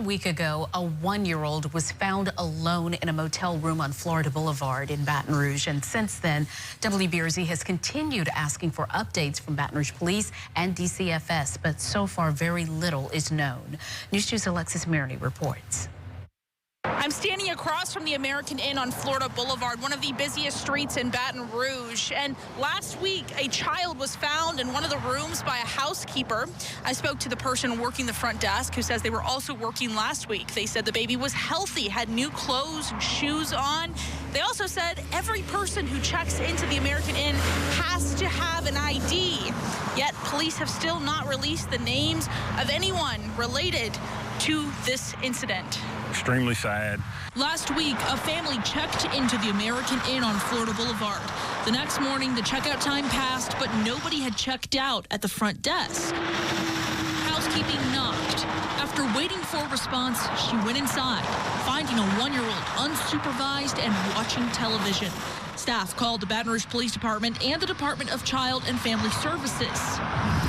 A week ago, a 1-year-old was found alone in a motel room on Florida Boulevard in Baton Rouge. And since then, WBRZ has continued asking for updates from Baton Rouge Police and DCFS, but so far very little is known. News 2's Alexis Maroney reports. I'm standing across from the American Inn on Florida Boulevard, one of the busiest streets in Baton Rouge. And last week, a child was found in one of the rooms by a housekeeper. I spoke to the person working the front desk who says they were also working last week. They said the baby was healthy, had new clothes and shoes on. They also said every person who checks into the American Inn has to have an ID. Yet police have still not released the names of anyone related to this incident. Extremely sad. Last week, a family checked into the American Inn on Florida Boulevard. The next morning, the checkout time passed, but nobody had checked out at the front desk. Housekeeping knocked. After waiting for a response, she went inside, finding a 1-year-old unsupervised and watching television. Staff called the Baton Rouge Police Department and the Department of Child and Family Services.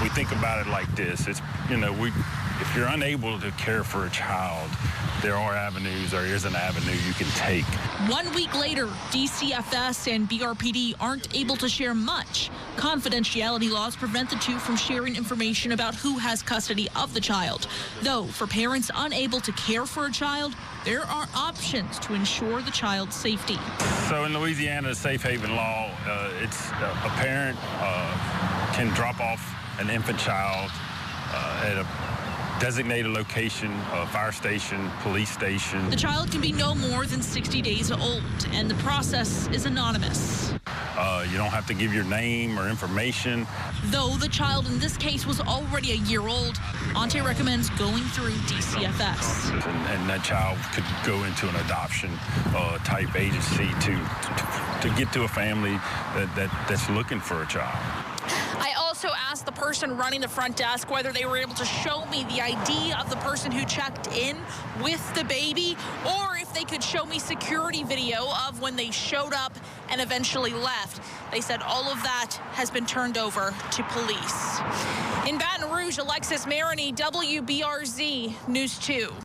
We think about it like this. It's, if you're unable to care for a child, there are avenues, there is an avenue you can take. 1 week later, DCFS and BRPD aren't able to share much. Confidentiality laws prevent the two from sharing information about who has custody of the child. Though, for parents unable to care for a child, there are options to ensure the child's safety. So in Louisiana, the safe haven law, it's a parent can drop off an infant child at a designated location, a fire station, police station. The child can be no more than 60 days old, and the process is anonymous. You don't have to give your name or information. Though the child in this case was already a year old, Ante recommends going through DCFS. And that child could go into an adoption type agency to get to a family that's looking for a child. I also asked the person running the front desk whether they were able to show me the ID of the person who checked in with the baby, or if they could show me security video of when they showed up and eventually left. They said all of that has been turned over to police. In Baton Rouge, Alexis Maroney, WBRZ News 2.